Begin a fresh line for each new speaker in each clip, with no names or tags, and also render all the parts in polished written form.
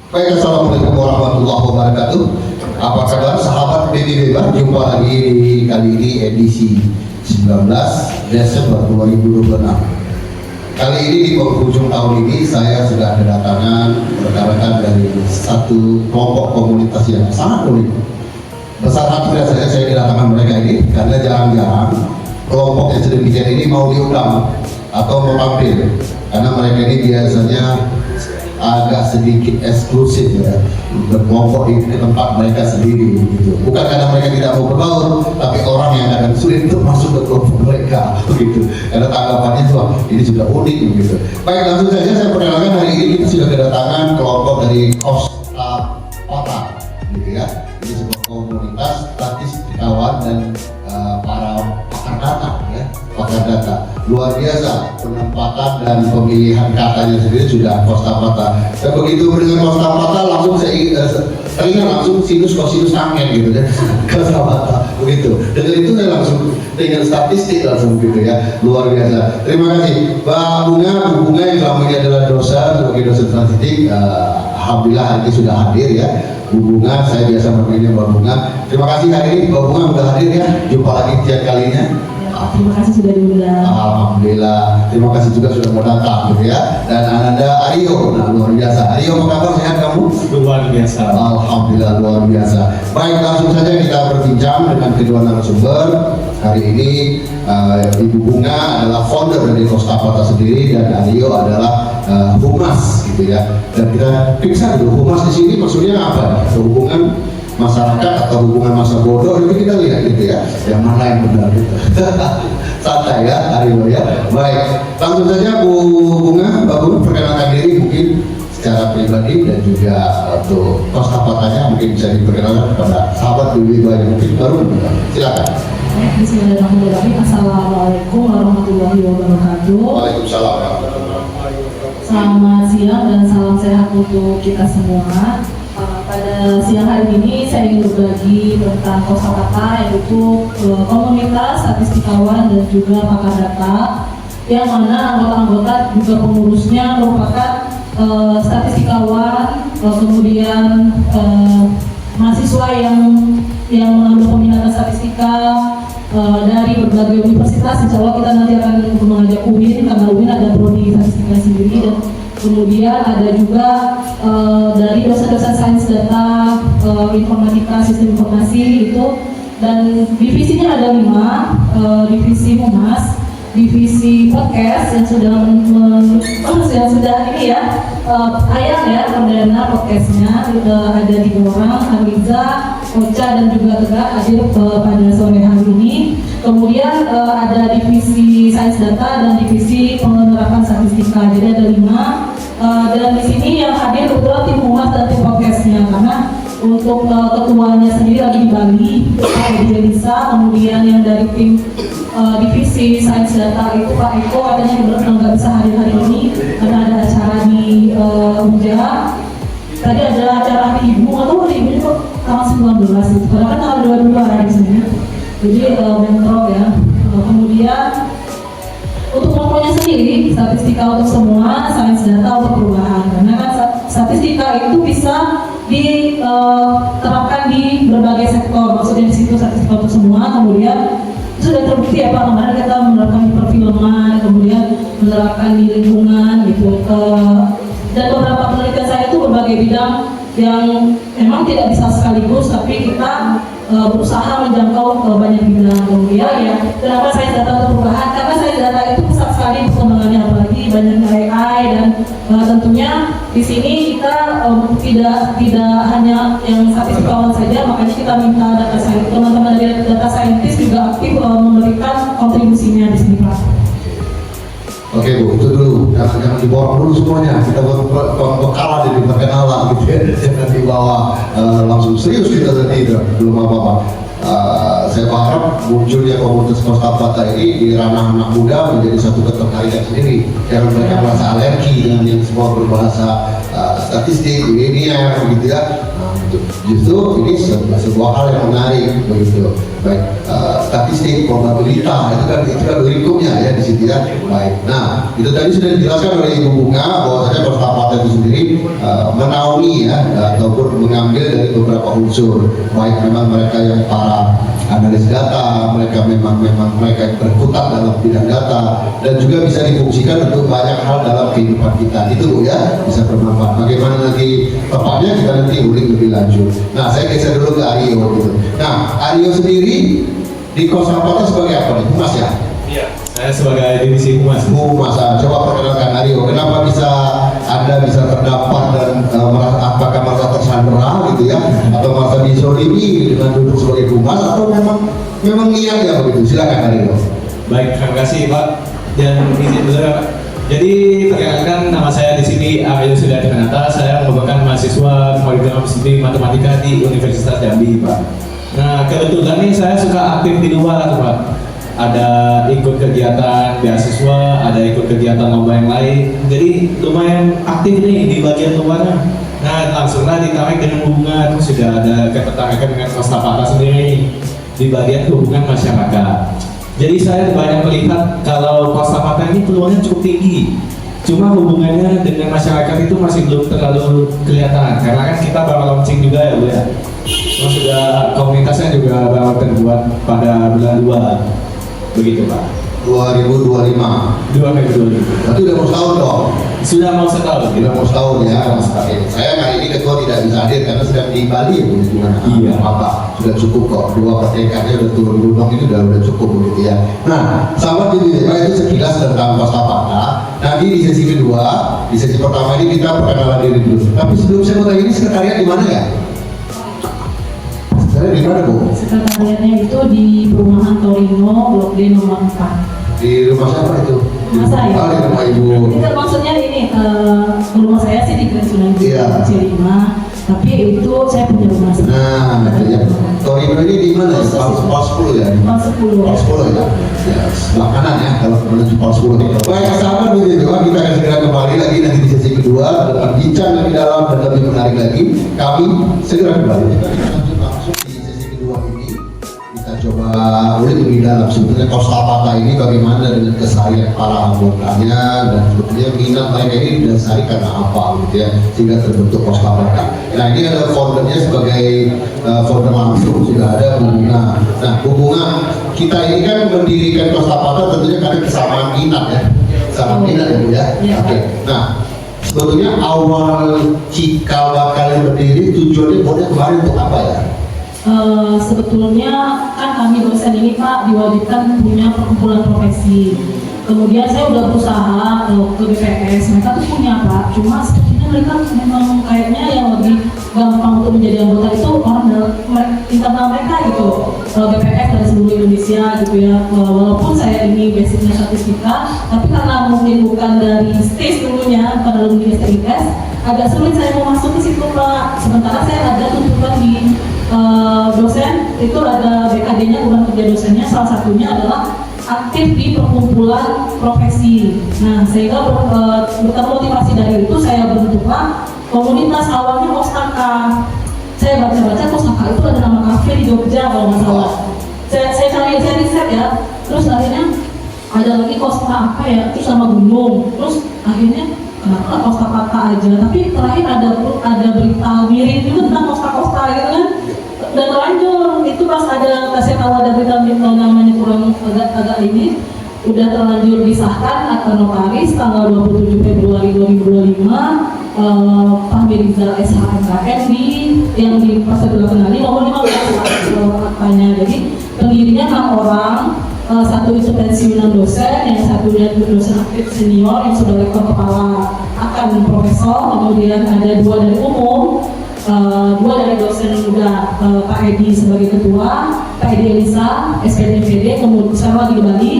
Baik, assalamualaikum warahmatullahi wabarakatuh. Apa kabar sahabat BBB? Jumpa lagi di kali ini edisi 19 Desember 2026. Kali ini di penghujung tahun ini saya sudah kedatangan rekan-rekan dari satu kelompok komunitas yang sangat unik. Besar hati rasanya saya kedatangan mereka ini karena jarang-jarang kelompok yang sedemikian ini mau diundang atau mau tampil, karena mereka ini biasanya agak sedikit eksklusif ya, berkelompok di tempat mereka sendiri gitu. Bukan karena mereka tidak mau berbaur, tapi orang yang akan sulit untuk masuk ke kelompok mereka begitu. Karena tanggapannya tuh ini sudah unik gitu. Baik, langsung saja saya perkenalkan, hari ini kita sudah kedatangan kelompok dari Kosta Pata gitu ya. Ini sebuah komunitas statistikawan dan para pakar data ya, pakar data. Luar biasa penempatan dan pemilihan katanya sendiri sudah Kosta Pata. Dan begitu mendengar Kosta Pata langsung saya teringat langsung sinus kosinus angin gitu ya. Kosta Pata begitu. Dengan itu saya langsung dengan statistik langsung gitu ya. Luar biasa. Terima kasih Mbak Bunga. Bu Bunga yang selama ini adalah dosen sebagai dosen statistik. Alhamdulillah hari ini sudah hadir ya. Bu Bunga, saya biasa memanggilnya Mbak Bunga. Terima kasih hari ini Mbak Bunga sudah hadir ya. Jumpa lagi tiap kalinya.
Terima kasih sudah diundang.
Alhamdulillah. Terima kasih juga sudah mau datang gitu ya. Dan Ananda Aryo, nah luar biasa. Aryo, apa kabar, sehat kamu?
Luar biasa.
Alhamdulillah, luar biasa. Baik, langsung saja kita berbincang dengan kedua narasumber. Hari ini Ibu Bunga adalah founder dari Kosta Pata sendiri dan Aryo adalah humas gitu ya. Dan kita periksa dulu humas di sini maksudnya apa? Hubungan masyarakat atau hubungan masa bodoh, itu kita lihat gitu ya, yang mana yang benar gitu. Santai ya, Aryo ya. Baik, langsung saja Bu Bunga, Mbak Bunga perkenalkan diri mungkin secara pribadi dan juga untuk Kosta Patanya mungkin bisa diperkenalkan kepada sahabat BBB yang mungkin baru. Silakan.
Bismillahirrahmanirrahim. Assalamualaikum warahmatullahi wabarakatuh.
Waalaikumsalam warahmatullahi wabarakatuh.
Selamat siang dan salam sehat untuk kita semua. Pada siang hari ini saya ingin berbagi tentang Kosta Pata, yaitu komunitas statistikawan dan juga pakar data, yang mana anggota-anggota juga pengurusnya merupakan statistikawan, kemudian mahasiswa yang mengambil peminatan statistika dari berbagai universitas. Insya Allah kita nanti akan mengajak UIN, karena UIN ada prodi statistika sendiri, dan kemudian ada juga dari dosen-dosen sains data, informatika, sistem informasi itu, dan divisinya ada 5, divisi humas, divisi podcast yang sudah ini ya, ayam ya perdana podcastnya, ada 3 orang, Ariza, Ocha dan juga Tegak hadir pada sore hari ini. Kemudian ada divisi sains data dan divisi penerapan statistika, jadi ada 5. Dan di sini yang hadir kebetulan tim humas dan tim podcastnya, karena untuk ketuanya sendiri lagi di Bali, Pak Elisa. Kemudian yang dari tim divisi sains data itu Pak Eko, katanya kebetulan nggak bisa hadir hari ini karena ada acara di Unja. Tadi ada acara di Ibu, atau hari ini kok tanggal 19 itu, karena kan tanggal 22 hari di sini. Jadi bentrok ya. Kemudian untuk kelompoknya sendiri, statistika untuk semua, sains data untuk perubahan. Karena kan statistika itu bisa diterapkan di berbagai sektor. Maksudnya di situ statistika untuk semua. Kemudian sudah terbukti ya Pak, kemarin kita menerapkan di perfilman, kemudian menerapkan di lingkungan gitu. Dan beberapa penelitian saya itu berbagai bidang yang memang tidak bisa sekaligus, tapi kita berusaha menjangkau ke banyak bidang. Kemudian ya, kenapa sains data untuk perubahan? Karena sains data itu pesat sekali perkembangannya, apalagi banyak AI, dan tentunya di sini kita tidak hanya yang statistikawan saja, makanya kita minta data scientist, teman-teman dari data scientist juga aktif memberikan kontribusinya di sini Pak.
Oke Bu, itu dulu, jangan dibawa dulu semuanya, kita bekalan jadi perkenalan gitu ya, jangan dibawa langsung serius kita tadi, belum apa-apa. Saya berharap munculnya komunitas Kosta Pata ini di ranah anak muda menjadi satu ketertarikan sendiri, jangan mereka merasa alergi dengan yang semua berbahasa statistik, linear gitu ya. Justru ini sebuah hal yang menarik begitu. Baik, statistik, probabilitas, itu kan lingkupnya ya di situ ya. Baik. Nah, itu tadi sudah dijelaskan oleh Ibu Bunga bahwasanya kostapata itu sendiri menaungi ya ataupun mengambil dari beberapa unsur, baik memang mereka yang para analis data, mereka memang mereka yang berkutat dalam bidang data, dan juga bisa difungsikan untuk banyak hal dalam kehidupan kita. Itu Bu ya, bisa bermanfaat. Bagaimana nanti tepatnya kita nanti ulik lebih lanjut. Nah, saya geser dulu ke Aryo gitu. Nah, Aryo sendiri di kostapata sebagai apa nih? Humas ya?
Iya, saya sebagai divisi humas.
Humas. Coba perkenalkan Aryo, kenapa Anda bisa terdapat dan apakah merasa tersandera gitu ya, atau merasa dizolimi dengan duduk sebagai humas, atau memang niat ya begitu? Silakan Aryo.
Baik, terima kasih Pak. Dan izin saudara. Jadi perkenalkan, nama saya di sini Aryo Sudaryanata. Saya merupakan mahasiswa Program Studi Matematika di Universitas Jambi, Pak. Nah, kebetulan nih saya suka aktif di luar, Pak. Ada ikut kegiatan beasiswa, ada ikut kegiatan lomba yang lain. Jadi lumayan aktif nih di bagian luarnya. Nah, langsunglah ditarik dengan hubungan. Sudah ada ketertarikan dengan kostapata sendiri di bagian hubungan masyarakat. Jadi saya banyak melihat kalau kostapata ini peluangnya cukup tinggi. Cuma hubungannya dengan masyarakat itu masih belum terlalu kelihatan. Karena kan kita baru launching juga ya Bu ya. Terus sudah komunitasnya juga baru terbuat pada bulan 2. Begitu Pak.
2025.
2020.
Berarti udah mau setahun dong?
Sudah mau setahun.
Udah mau setahun ya. Saya kali ini ketua tidak bisa hadir karena sedang di Bali ya Bu.
Iya.
Apa? Sudah cukup kok. 2 perdekannya udah turun gunung ini udah cukup begitu ya. Nah, sahabat ini itu sekilas tentang kostapata. Nanti di sesi kedua, di sesi pertama ini kita perkenalan diri dulu. Tapi sebelum saya mau tanya ini sekretariat di mana ya? Sekretariat di mana Bu?
Sekretariatnya itu di perumahan Torino, Blok D nomor 4.
Di rumah siapa itu?
Rumah saya.
Oh, di rumah Ibu.
Itu maksudnya ini, rumah saya sih di Grand Sunan
Iya.
C5, tapi itu saya punya rumah sendiri.
Nah, itu ya. Torino ini di mana ya? Pos 10 ya?
Pos 10.
Pos 10 ya? Ya, sebelah kanan ya, kalau menuju Pos 10. Baik, sahabat video kita akan segera kembali lagi nanti di sesi kedua, berbincang lebih dalam dan lebih menarik lagi. Kami segera kembali. Kita lanjut langsung di sesi kedua ini. Kita coba ulik lebih dalam sebetulnya kostapata ini bagaimana dengan keseharian para anggotanya, dan sebetulnya minat mereka ini didasari karena apa gitu ya, sehingga terbentuk kostapata. Nah, ini ada foundernya sebagai founder langsung, sudah ada Bu Bunga. Nah, Bu Bunga, kita ini kan mendirikan kostapata tentunya karena kesamaan minat ya, kesamaan minat ya Bu ya.
Iya.
Oke. Nah, sebetulnya awal cikal bakal berdiri tujuannya Boda kemarin untuk apa ya?
Sebetulnya kan kami dosen ini Pak diwajibkan punya perkumpulan profesi. Kemudian saya udah berusaha ke BPS, mereka tuh punya Pak. Cuma sepertinya mereka memang kayaknya yang lebih gampang untuk menjadi anggota itu orang internal mereka gitu. BPS dari seluruh Indonesia gitu ya. Walaupun saya ini basicnya statistika, tapi karena mungkin bukan dari STIS dulunya, bukan alumni STIS, agak sulit saya mau masuk ke situ Pak. Sementara saya ada tuntutan di dosen, itu ada BKD-nya, bukan kerja dosennya, salah satunya adalah aktif di perkumpulan profesi. Nah, sehingga termotivasi dari itu saya bentuklah komunitas, awalnya Kostaka. Saya baca-baca Kostaka itu ada nama kafe di Jogja kalau nggak salah. Saya cari, saya riset ya. Terus akhirnya ada lagi Kostaka apa ya, terus sama gunung. Terus akhirnya kenapa Kostaka aja? Tapi terakhir ada berita miring juga tentang Kosta gitu kan. Dan terlanjur itu pas saya tahu ada berita namanya kurang agak ini udah terlanjur disahkan akta notaris tanggal 27 Februari 2025 Pak Mirza SHMKN yang di prosedur kenali nomor 15 aktanya. Jadi pendirinya 6 orang, satu itu pensiunan dosen, yang satunya dosen aktif senior yang sudah rektor kepala akan profesor, kemudian ada 2 dari umum, 2 dari dosen juga, Pak Edi sebagai ketua, Pak Edi Elisa, SPDPD, kemudian sekarang lagi di Bali,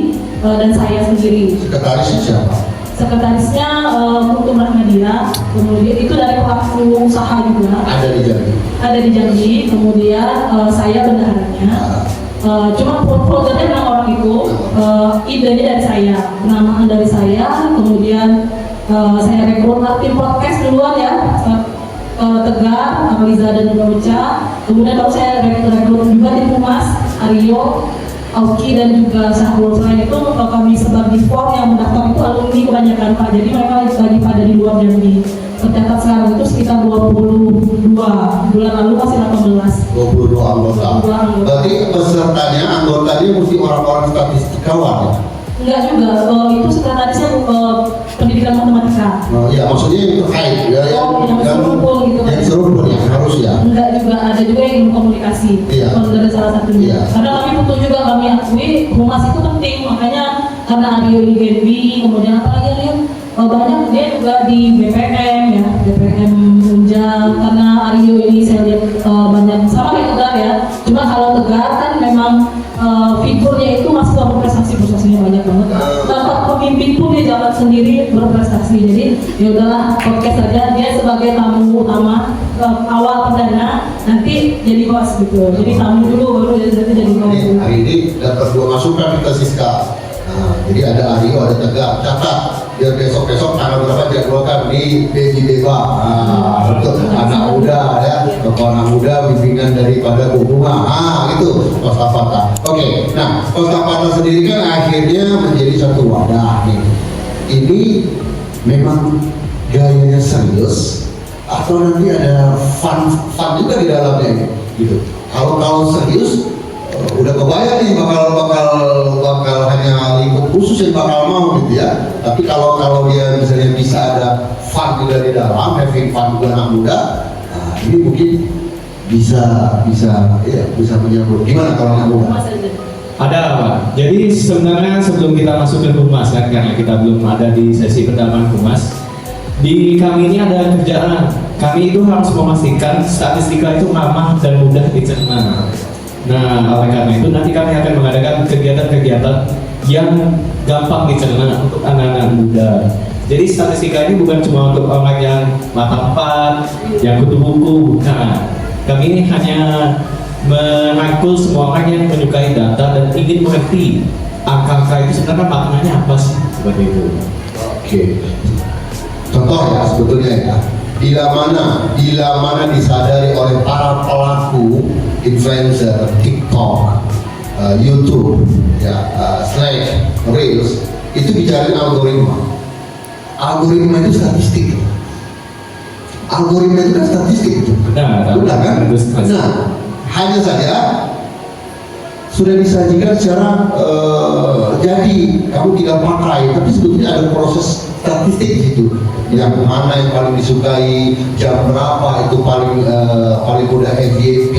dan saya sendiri.
Sekretarisnya siapa?
Sekretarisnya Kuntum Rahmadia, kemudian itu dari pelaku usaha juga.
Ada di Jambi.
Ada di Jambi, kemudian saya bendaharanya. Cuma foldernya memang orang itu, idenya dari saya, penamaan dari saya, kemudian saya rekrut tim podcast duluan ya. Tegar, Amaliza dan Noca. Kemudian baru saya rekrut juga tim Humas, Aryo, Auki dan juga Syahrul. Selain itu kami sebar di form yang mendaftar itu alumni kebanyakan Pak. Jadi mereka lagi pada di luar Jambi. Tercatat sekarang itu sekitar 22, bulan lalu masih 18.
22 anggota. Berarti pesertanya, anggotanya mesti orang-orang statistikawan ya?
Enggak juga, itu sekretarisnya pendidikan matematika.
Oh, ya maksudnya yang terkait ya,
yang serumpun gitu kan.
Yang serumpun ya, harus ya.
Enggak juga, ada juga yang ilmu komunikasi.
Iya.
Kalau dari salah satunya.
Iya.
Karena kami butuh juga, kami akui humas itu penting, makanya karena Aryo di Genbi, kemudian apa lagi Aryo? Banyak dia juga di BPM ya, BPM Unjang, karena Aryo ini saya lihat banyak sama kayak Tegar ya. Cuma kalau Tegar kan memang figurnya itu masih berprestasinya banyak banget. Tanpa pemimpin pun dia jalan sendiri berprestasi. Jadi ya udahlah, podcast saja dia sebagai tamu utama awal perdana, nanti jadi host gitu. Jadi tamu dulu baru jadi host.
Hari ini dapat 2 masukan kita Siska. Nah, jadi ada Aryo, ada Tegar. Catat biar besok-besok tanggal berapa jadwalkan di Beji Beba. Nah, untuk anak muda ya, tokoh anak muda bimbingan daripada Bu Bunga. Itu Kostapata. Oke, nah Kostapata sendiri kan akhirnya menjadi satu wadah nih. Ini memang gayanya serius atau nanti ada fun juga di dalamnya gitu. Kalau serius udah kebayang nih bakal hanya lingkup khusus yang bakal mau gitu ya. Tapi kalau dia misalnya bisa ada fun juga di dalam, having fun juga anak muda, nah ini mungkin bisa menyambut. Gimana kalau anak muda?
Ada Pak. Jadi sebenarnya sebelum kita masuk ke humas kan, karena kita belum ada di sesi pertama humas, di kami ini ada kerjaan. Kami itu harus memastikan statistika itu ramah dan mudah dicerna. Nah, oleh karena itu nanti kami akan mengadakan kegiatan-kegiatan yang gampang dicerna untuk anak-anak muda. Jadi statistika ini bukan cuma untuk orang yang mata 4, yang kutu buku, bukan. Kami ini hanya merangkul semua orang yang menyukai data dan ingin mengerti angka-angka itu sebenarnya maknanya apa sih, seperti itu.
Oke. Contoh ya sebetulnya ya. Bila mana disadari oleh para pelaku influencer TikTok, YouTube, ya, Slack, Reels, itu bicara algoritma. Algoritma itu statistik. Algoritma itu kan statistik. Benar kan? Nah, hanya saja sudah disajikan secara jadi kamu tidak pakai, tapi sebetulnya ada proses statistik di situ. Yang mana yang paling disukai, jam berapa itu paling mudah FYP,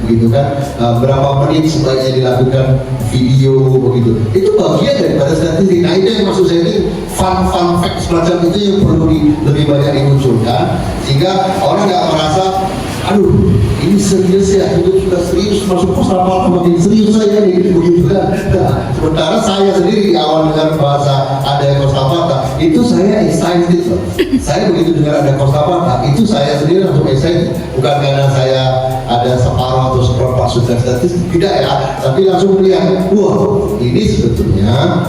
begitu kan? Berapa menit sebaiknya dilakukan video, begitu. Itu bagian daripada statistik. Nah itu yang maksud saya ini fun fact semacam itu yang perlu lebih banyak dimunculkan, sehingga orang nggak merasa, aduh ini serius ya, itu sudah serius masuk Kostapata makin serius saya nih, begitu kan. Nah, sementara saya sendiri di awal dengar bahasa ada Kostapata itu saya excited loh. Saya begitu dengar ada Kostapata itu saya sendiri langsung excited, bukan karena saya ada separuh atau seperempat sudah statistik, tidak ya, tapi langsung melihat, wah ini sebetulnya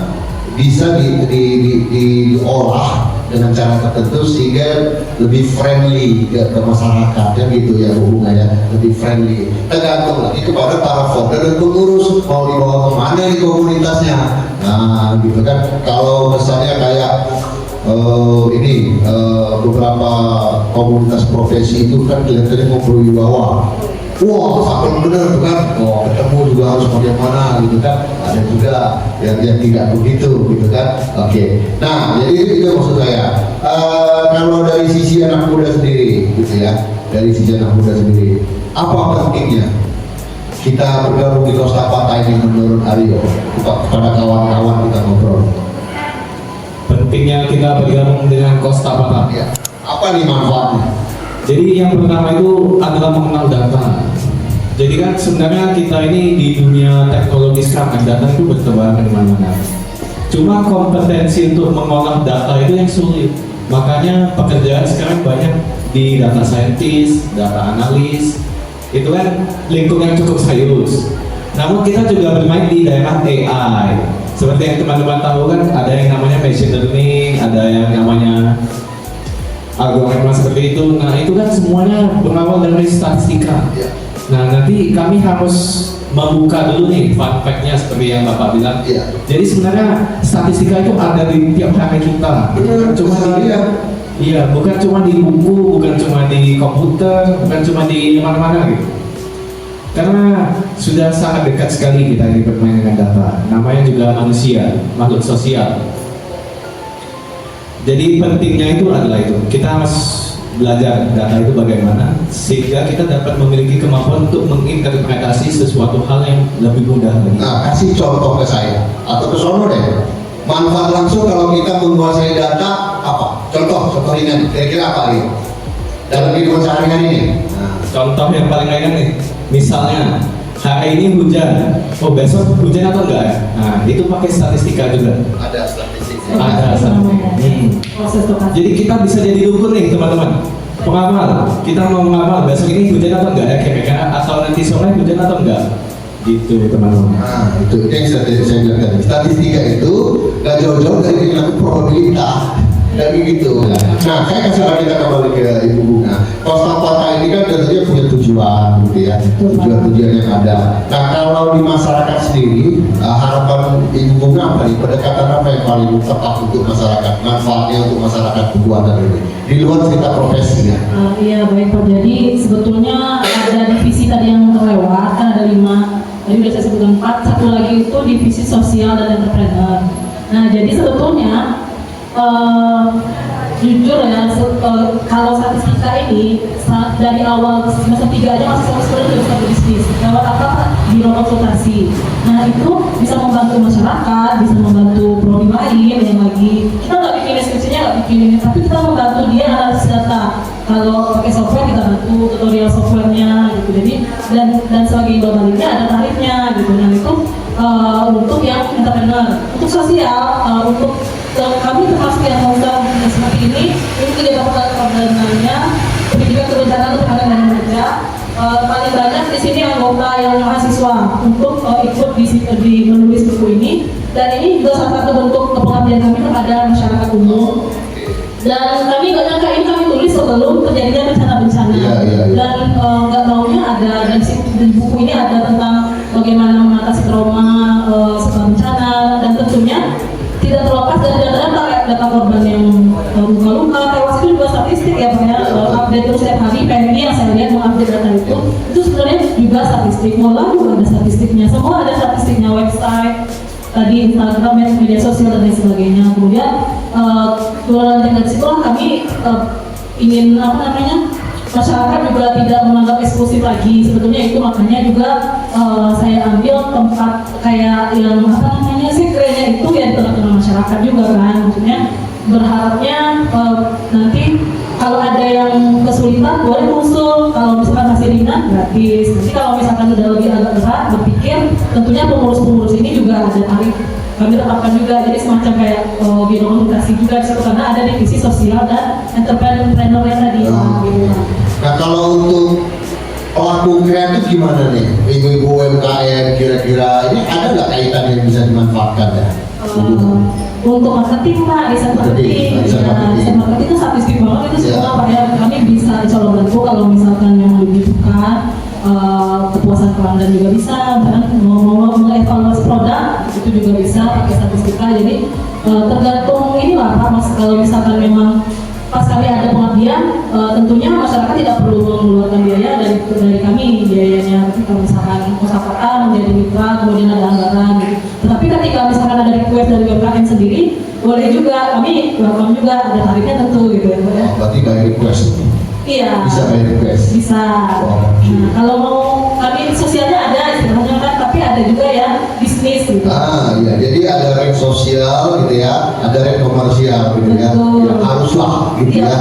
bisa diolah dengan cara tertentu sehingga lebih friendly ke masyarakat ya gitu ya, hubungannya lebih friendly. Tergantung lagi kepada para founder dan pengurus mau dibawa kemana di komunitasnya. Nah gitu kan, kalau misalnya kayak beberapa komunitas profesi itu kan kelihatannya mau berwibawa. Wah, sampai benar tuh kan, ketemu juga harus bagaimana gitu kan. Ada juga yang tidak begitu gitu kan. Oke. Nah, jadi itu maksud saya. Kalau dari sisi anak muda sendiri gitu ya, dari sisi anak muda sendiri, apa pentingnya kita bergabung di Kostapata ini menurut Aryo? Kepada kawan-kawan kita ngobrol.
Pentingnya kita bergabung dengan Kostapata.
Ya. Apa nih manfaatnya?
Jadi yang pertama itu adalah mengenal data. Jadi kan sebenarnya kita ini di dunia teknologi sekarang, data itu bertebaran di mana-mana. Cuma kompetensi untuk mengolah data itu yang sulit. Makanya pekerjaan sekarang banyak di data scientist, data analis. Itu kan lingkup yang cukup serius. Namun kita juga bermain di daerah AI. Seperti yang teman-teman tahu kan, ada yang namanya machine learning, ada yang namanya algoritma seperti itu. Nah itu kan semuanya berawal dari statistika. Nah nanti kami harus membuka dulu nih fun fact-nya seperti yang Bapak bilang.
Iya.
Jadi sebenarnya statistika itu ada di tiap hari kita.
Benar,
Cuma
iya.
iya, bukan cuma di buku, bukan cuma di komputer, bukan cuma di mana-mana gitu. Karena sudah sangat dekat sekali kita ini bermain dengan data. Namanya juga manusia, makhluk sosial. Jadi pentingnya itu adalah itu. Kita harus belajar data itu bagaimana sehingga kita dapat memiliki kemampuan untuk menginterpretasi sesuatu hal yang lebih mudah lagi.
Nah, kasih contoh ke saya atau ke sono deh. Manfaat langsung kalau kita menguasai data apa? Contoh ringan. Kira-kira apa nih? Dalam kehidupan sehari-hari ini. Nah,
Contoh yang paling ringan nih, misalnya hari ini hujan, oh besok hujan atau enggak ya? Nah itu pakai statistika juga.
ada statistik.
Ada statistika.
Proses stokastik.
Jadi kita bisa jadi dukun nih teman-teman. Pengamal, kita mau mengamal besok ini hujan atau enggak ya kira-kira, atau nanti sore hujan atau enggak? Gitu teman-teman.
Nah, itu yang saya bilang tadi. Statistika itu gak jauh-jauh dari yang namanya probabilitas. Dari gitu. Nah, saya kasih lagi kita kembali ke Ibu Bunga. Kosakata ini kan tentunya punya tujuan, gitu ya. Tujuan-tujuan yang ada. Nah, kalau di masyarakat sendiri, harapan Ibu Bunga apa nih? Pendekatan apa yang paling tepat untuk masyarakat? Manfaatnya untuk masyarakat perbuatan ini? Di luar cerita profesi ya.
Iya baik Pak. Jadi sebetulnya ada divisi tadi yang terlewat, kan ada 5. Tadi sudah saya sebutkan 4. Satu lagi itu divisi sosial dan entrepreneur. Nah jadi sebetulnya jujur ya, kalau statistika ini dari awal semester 3 aja masih sebenarnya bisa berbisnis. Lewat apa? Biro konsultasi. Nah itu bisa membantu masyarakat, bisa membantu prodi lain yang lagi kita nggak bikin deskripsinya, nggak bikin ini, tapi kita membantu dia analisis data. Kalau pakai software kita bantu tutorial softwarenya gitu. Jadi dan sebagai baliknya ada tarifnya gitu. Nah itu untuk yang entrepreneur, untuk sosial, untuk kami termasuk yang program seperti ini tidak dapat programnya pendidikan kebencanaan untuk anak dan remaja. Paling banyak di sini anggota yang mahasiswa untuk ikut di menulis buku ini, dan ini juga salah satu bentuk pengabdian kami kepada masyarakat umum. Dan kami nggak nyangka ini kami tulis sebelum terjadinya bencana-bencana. Dan nggak taunya ada di buku ini ada tentang bagaimana mengatasi trauma setelah bencana, dan tentunya tidak terlepas dari data korban yang luka-luka, tewas itu juga statistik ya Pak ya, update terus setiap hari. PMI yang saya lihat mengupdate data itu sebenarnya juga statistik. Mola juga ada statistiknya, semua ada statistiknya, website, tadi Instagram, media sosial dan lain sebagainya. Kemudian dari situlah kami ingin masyarakat juga tidak menganggap eksklusif lagi. Sebetulnya itu makanya juga saya ambil tempat kayak yang sekretnya itu ya di tengah-tengah masyarakat juga kan. Maksudnya berharapnya nanti kalau ada yang kesulitan boleh usul, kalau misalkan masih ringan gratis. Nanti kalau misalkan udah lebih agak berat berpikir, tentunya pengurus-pengurus ini juga ada tarif kami tetapkan juga, jadi semacam kayak biro konsultasi juga di situ, karena ada divisi sosial dan entrepreneur yang tadi.
Nah kalau untuk pelaku kreatif gimana nih? Ibu-ibu UMKM kira-kira ini ada nggak kaitan yang bisa dimanfaatkan ya?
Untuk marketing Pak, desain marketing. Desain marketing itu statistik banget itu semua Pak ya. Kami bisa insya Allah bantu kalau misalkan yang dibutuhkan. Kepuasan pelanggan juga bisa, mau mengevaluasi produk itu juga bisa pakai statistika. Jadi tergantung inilah Pak, Mas, kalau misalkan memang pas kami ada pengabdian, tentunya masyarakat tidak perlu mengeluarkan biaya dari kami biayanya. Tapi kalau misalkan kosakata menjadi mitra, kemudian ada anggaran gitu. Tetapi ketika misalkan ada request dari UMKM sendiri, boleh juga, kami welcome juga, ada tarifnya tentu gitu ya Pak ya.
Berarti by request.
Iya.
Bisa by request.
Bisa. Nah, kalau mau kami sosialnya ada istilahnya kan, tapi ada juga ya bisnis gitu.
Iya. Jadi ada rem sosial gitu ya, ada rem komersial gitu ya. Yang haruslah gitu ya.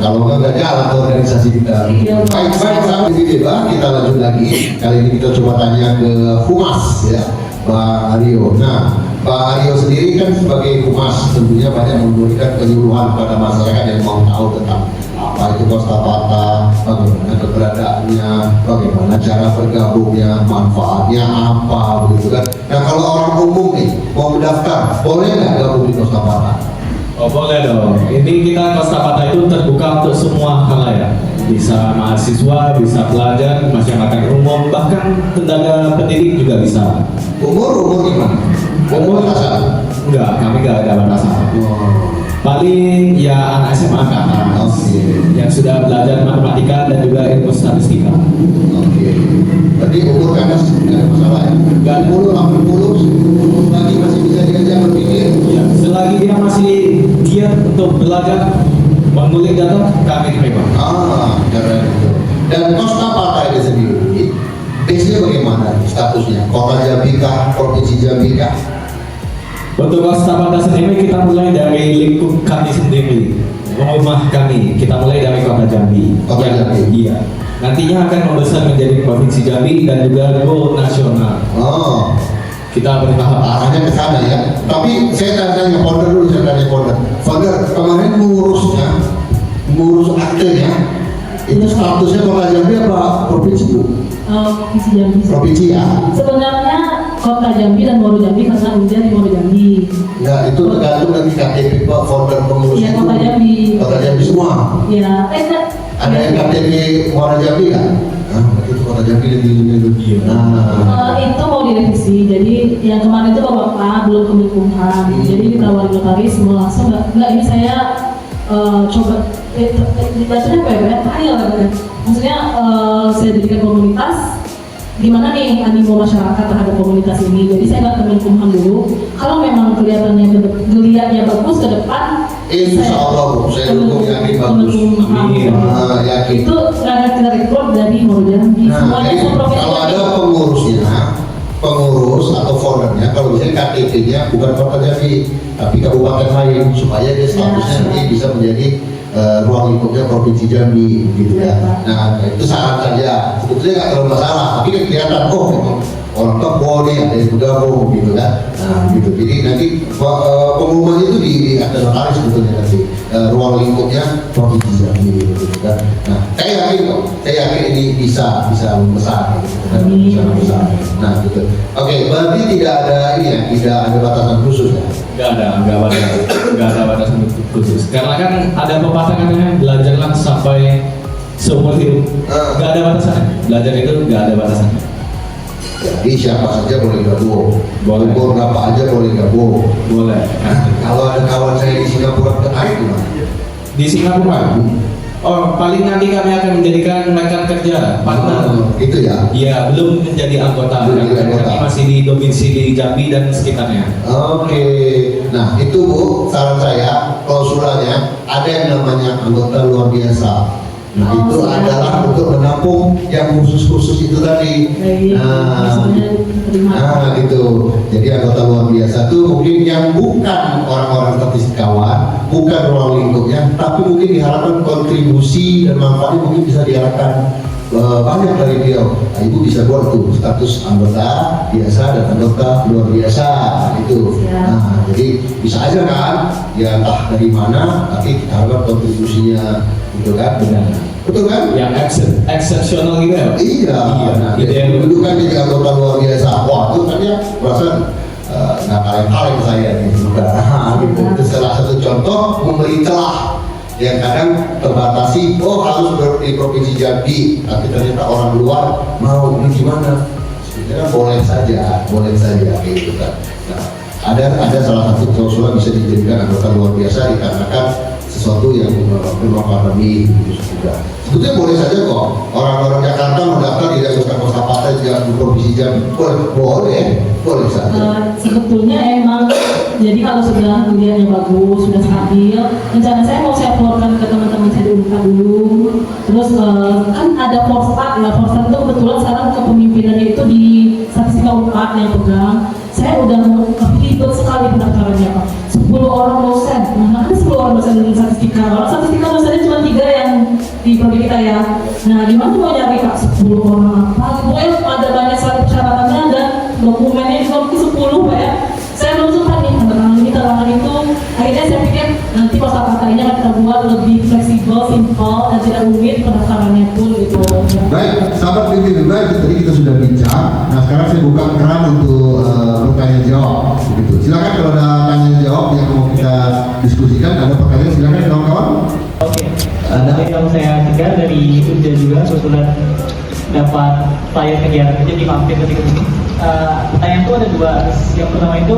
Kalau nggak jalan tuh organisasi kita. Baik, sampai di sini Pak, kita lanjut lagi. Kali ini kita coba tanya ke Humas ya, Pak Aryo. Nah, Pak Aryo sendiri kan sebagai Humas tentunya banyak memberikan penyuluhan kepada masyarakat yang mau tahu tentang apa itu kosakata, bagaimana keberadaannya, bagaimana cara bergabungnya, manfaatnya apa, begitu kan. Nah kalau orang umum nih mau mendaftar, boleh nggak gabung di kosakata?
Oh boleh dong. Ini kita kosakata itu terbuka untuk semua halayak. bisa mahasiswa, bisa pelajar, masyarakat umum, bahkan tenaga pendidik juga bisa.
Umur gimana?
Umur enggak, kami enggak ada batasan. Paling ya anak SMA ke atas yang sudah belajar matematika dan juga ilmu statistika.
Oke. Berarti umur kan nggak ada masalah ya?
Nggak ada.
80 lagi masih bisa diajak berpikir.
Ya, selagi dia masih giat untuk belajar mengulik data, kami terima.
Keren itu. Dan Kosta Partai itu sendiri, biasanya bagaimana statusnya? Kota Jambi kah? Provinsi Jambi kah?
Untuk Kosta Partai sendiri kita mulai dari lingkup kami sendiri, rumah kami. Kita mulai dari Kota Jambi.
Kota Jambi.
Iya. Nantinya akan membesar menjadi Provinsi Jambi dan juga go nasional. Kita bertahap.
Arahnya ke sana ya. Tapi saya tanya founder dulu, Founder kemarin mengurus aktenya, itu statusnya Kota Jambi apa provinsi Bu?
Provinsi Jambi.
Provinsi ya.
Sebenarnya Kota Jambi dan Moro Jambi karena ujian di Moro Jambi.
Ya itu tergantung dari KTP Pak founder pengurus
Iya,
itu.
Kota Jambi.
Kota Jambi semua.
Ya,
Ada yang KTP Muara Jambi kan? Berarti itu Kota Jambi lebih.
itu mau direvisi. Jadi yang kemarin itu Bapak belum Kemenkumham. Jadi ditawarin notaris semua langsung enggak ini saya coba jatuhnya apa ya? Trial kan. Maksudnya saya jadikan komunitas gimana nih animo masyarakat terhadap komunitas ini. Jadi saya nggak Kemenkumham dulu. Kalau memang kelihatannya geliatnya bagus ke depan,
Insya Allah Bu, saya dukung yakin bagus.
Amin.
Yakin.
Itu karena kita rekrut dari Moro Jambi.
Nah, jadi kalau ada pengurus atau foundernya, kalau misalnya KTP-nya bukan Kota Jambi, tapi kabupaten lain, supaya dia statusnya nanti bisa menjadi ruang lingkupnya Provinsi Jambi, gitu ya. Nah, itu saran saja. Sebetulnya nggak terlalu masalah, tapi kan kelihatan, memang orang tua nih ada yang bergabung, gitu kan. Nah, gitu. Jadi nanti pengumuman itu di akte notaris sebetulnya nanti ruang lingkupnya Provinsi Jambi, gitu kan. Nah, saya yakin ini bisa membesar, gitu kan. Bisa membesar. Nah, gitu. Oke, berarti tidak ada batasan khusus ya.
Enggak ada batasan khusus. Karena kan ada pepatah katanya belajarlah sampai seumur hidup. Enggak ada batasan. Belajar itu enggak ada batasan.
Jadi siapa saja boleh gabung.
Boleh.
Umur berapa aja boleh gabung.
Boleh.
Kalau ada kawan saya di Singapura tertarik gimana?
Di Singapura. Oh, paling nanti kami akan menjadikan rekan kerja, partner.
Itu ya.
Iya, belum menjadi anggota.
Belum menjadi anggota.
Kami masih di domisili Jambi dan sekitarnya.
Oke. Nah, itu Bu, saran saya klausulanya ada yang namanya anggota luar biasa. Nah, itu adalah untuk menampung yang khusus-khusus itu tadi. Nah, gitu. Jadi anggota luar biasa itu mungkin yang bukan orang-orang statistikawan, bukan ruang lingkupnya, tapi mungkin diharapkan kontribusi dan manfaatnya mungkin bisa diharapkan banyak dari beliau. Nah, Ibu bisa buat tuh status anggota biasa dan anggota luar biasa itu. Nah, jadi bisa aja kan, ya entah dari mana, tapi kita harapkan kontribusinya, gitu kan?
Benar.
Betul kan?
Yang eksepsional gitu ya?
Iya. Nah,
Gitu
itu kan jadi anggota luar biasa. Wah, itu kan ya perasaan nggak kaleng-kaleng saya gitu. Gitu. Itu salah satu contoh memberi celah yang kadang terbatasi. Harus di Provinsi Jambi, tapi ternyata orang luar mau ini gimana? Sebenarnya boleh saja gitu kan. Nah, ada salah satu klausul bisa dijadikan anggota luar biasa dikarenakan sesuatu yang memang pandemi itu juga. Sebetulnya boleh saja kok orang-orang Jakarta mendaftar di anggota Kosta Partai di Provinsi Jambi. Boleh saja.
Sebetulnya emang jadi kalau sudah kuliahnya bagus, sudah stabil, rencana saya mau saya keluarkan ke teman-teman saya di Unpad dulu. Terus kan ada Forstat ya, Forstat itu kebetulan sekarang kepemimpinannya itu di statistika Unpad yang pegang. Saya udah ribet sekali pendaftarannya Pak. 10 orang dosen, nah ada 10 orang dosen di statistika. Kalau statistika dosennya cuma 3 yang di prodi kita ya. Nah gimana mau nyari Kak 10 orang apa? Pokoknya ada banyak sekali persyaratannya dan dokumennya juga mungkin 10 Pak ya. Saya belum sempat nih tangan itu. Akhirnya saya pikir nanti Kosta Partainya akan kita buat lebih fleksibel, simpel dan tidak rumit pendaftarannya pun gitu.
Baik, sahabat BBB, tadi kita sudah bincang. Nah, sekarang saya buka keran untuk bertanya jawab. Gitu. Silakan kalau ada tanya jawab yang mau kita diskusikan, ada pertanyaan silakan kawan-kawan.
Oke. Tadi yang saya Edgar dari Unja juga kebetulan dapat flyer kegiatan, jadi mampir ketika ini. Pertanyaanku ada dua. Yang pertama itu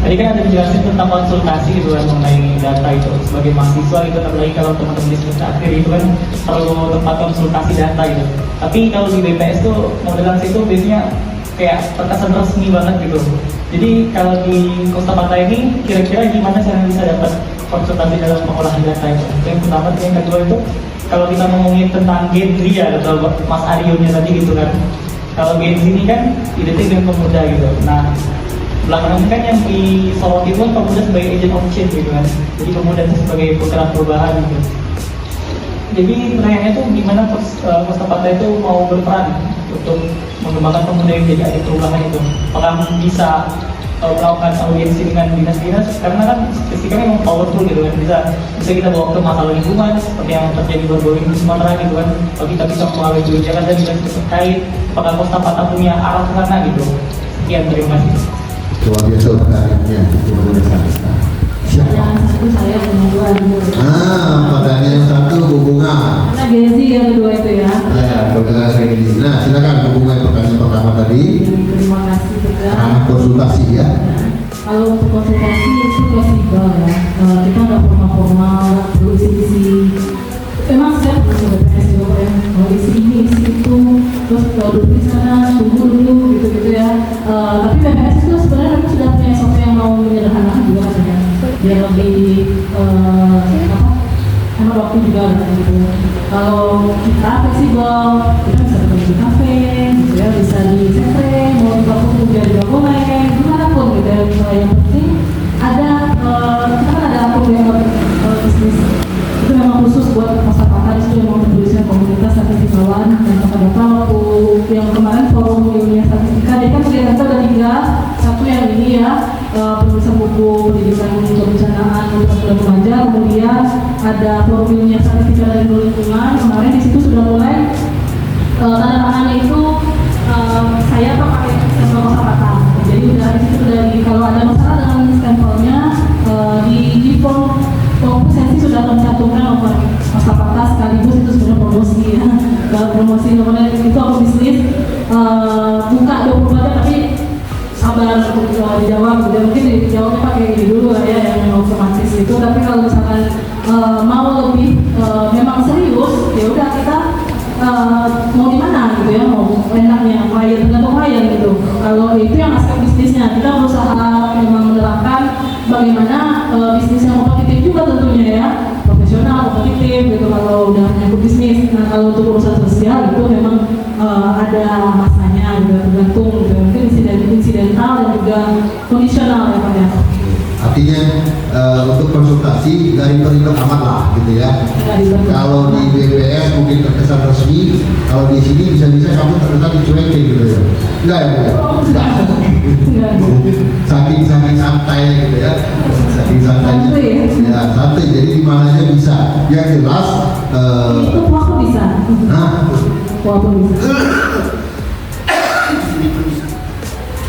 tadi kan ada dijelasin tentang konsultasi gitu kan mengenai data itu sebagai mahasiswa gitu, apalagi kalau teman-teman di semester akhir itu kan perlu tempat konsultasi data gitu. Tapi kalau di BPS tuh modelan situ biasanya kayak terkesan resmi banget gitu. Jadi kalau di Costa Pantai ini kira-kira gimana cara bisa dapat konsultasi dalam pengolahan data itu? Yang pertama, yang kedua itu kalau kita ngomongin tentang Gen Z ya, atau Mas Aryo-nya tadi gitu kan. Kalau Gen Z ini kan identik dengan pemuda gitu. Nah, belakangan ini kan yang disoroti itu kan pemuda sebagai agent of change gitu kan. Jadi pemuda itu sebagai penggerak perubahan gitu. Jadi pertanyaannya tuh gimana Costa Pantai itu mau berperan untuk mengembangkan pemuda yang jadi agen perubahan itu? Apakah bisa melakukan audiensi dengan dinas-dinas, karena kan statistikanya memang powerful gitu kan, bisa kita bawa ke masalah lingkungan seperti yang terjadi baru-baru ini di Sumatera gitu kan. Kalau kita bisa melalui kebijakan dan dinas terkait, apakah Costa Pantai punya arah ke sana gitu. Sekian, terima kasih.
Luar biasa pertanyaannya.
Yang satu saya punya dua dulu.
Pertanyaan yang satu Bu Bunga.
Karena Gen Z yang kedua itu ya.
Ya, pertanyaan kayak gini. Nah, silakan Bu Bunga pertanyaan pertama tadi.
Terima kasih juga.
Konsultasi ya.
Kalau untuk konsultasi itu fleksibel ya. Kita nggak formal, perlu isi-isi. Memang saya punya BPS juga ya. Mau isi ini, isi itu, terus kalau duduk di sana, tunggu dulu gitu ya. Tapi BPS itu sebenarnya sudah punya SOP yang mau menyederhanakan juga kan ya. Biar lebih hemat waktu juga gitu. Kalau kita fleksibel, kita bisa ketemu di kafe, gitu ya, bisa di cafe, mau di bakul juga di bakul gimana pun gitu ya. Yang penting ada kita kan ada program bisnis itu memang khusus buat Costa Pantai, itu memang tulisnya komunitas sertifikawan dan kakak waktu yang kemarin forum ilmiah sertifikat, dia kan kegiatan ada 3, satu yang ini ya, penulisan buku pendidikan kebencanaan untuk sudah remaja, kemudian ada forum ilmiah sertifikat dari lingkungan. Kemarin di situ sudah mulai tanda tangannya itu saya pakai stempel Costa Pantai. Jadi udah di situ kalau ada masalah dengan stempelnya di form sesi sudah mencantumkan nomor Costa Pantai, sekaligus itu sudah promosi ya. Promosi nomornya itu aku bisnis buka 24 jam, tapi sabar untuk dijawab. Mungkin dijawabnya pakai ini dulu lah ya, yang otomatis itu. Tapi kalau misalkan mau lebih memang serius, ya udah kita mau di mana gitu ya, mau enaknya klien tergantung klien gitu. Kalau itu yang aspek bisnisnya, kita berusaha memang menerapkan bagaimana bisnis yang kompetitif juga tentunya ya, profesional, kompetitif gitu kalau udah nyambut bisnis. Nah kalau untuk urusan sosial itu memang ada masanya gitu, tergantung gitu. Mungkin insidental dan juga kondisional ya Pak ya.
Artinya untuk konsultasi dari periode amat lah gitu ya. Kalau di BPS mungkin terkesan resmi, kalau di sini bisa-bisa kamu terkesan dicuekin gitu ya. Enggak ya Bu? Enggak. Saking santai gitu ya. Saking santainya. Ya santai, jadi di mana aja bisa. Yang jelas
itu aku bisa.
Nah,
Aku bisa.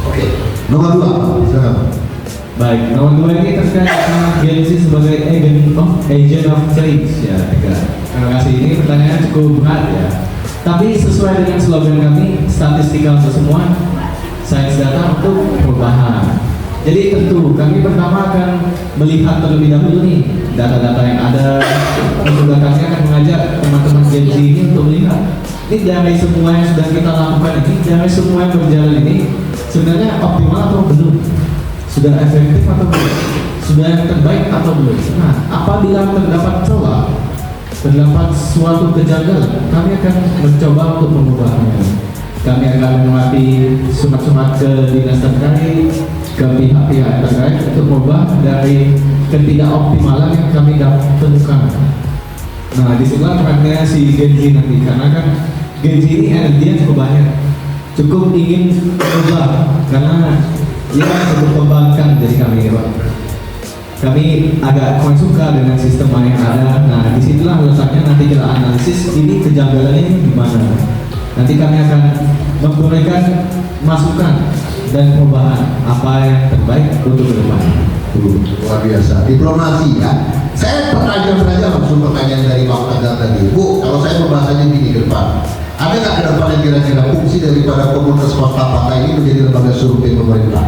Oke. Nomor 2, silakan.
Baik, nomor 2 ini terkait dengan Gen Z sebagai agent of change ya. Terima kasih, ini pertanyaan cukup berat ya. Tapi sesuai dengan slogan kami, statistika untuk semua, sains data untuk perubahan. Jadi tentu kami pertama akan melihat terlebih dahulu nih data-data yang ada, dan juga kami akan mengajak teman-teman Gen Z ini untuk melihat ini dari semua yang sudah kita lakukan ini, dari semua yang berjalan ini sebenarnya optimal atau belum, sudah efektif atau belum, sudah yang terbaik atau belum. Nah, apabila terdapat celah, terdapat suatu kejanggalan, kami akan mencoba untuk mengubahnya. Kami akan melatih surat-surat ke dinas terkait, ke pihak-pihak terkait untuk mengubah dari ketidakoptimalan yang kami temukan. Nah, disitulah perannya si Gen Z nanti, karena kan Gen Z ini energinya cukup banyak, cukup ingin berubah, karena ya cukup kembangkan. Jadi kami Pak, kami agak kurang suka dengan sistem yang ada. Nah, disitulah letaknya nanti kita analisis ini kejanggalannya ini gimana. Nanti kami akan memberikan masukan dan perubahan apa yang terbaik untuk ke depan.
Luar biasa, diplomasi ya. Saya pertanyaan saja langsung pertanyaan dari Pak Tegar tadi. Bu, kalau saya membahasnya gini ke depan, ada nggak ke depan yang kira-kira fungsi daripada komunitas Kota Patah ini menjadi lembaga survei pemerintah?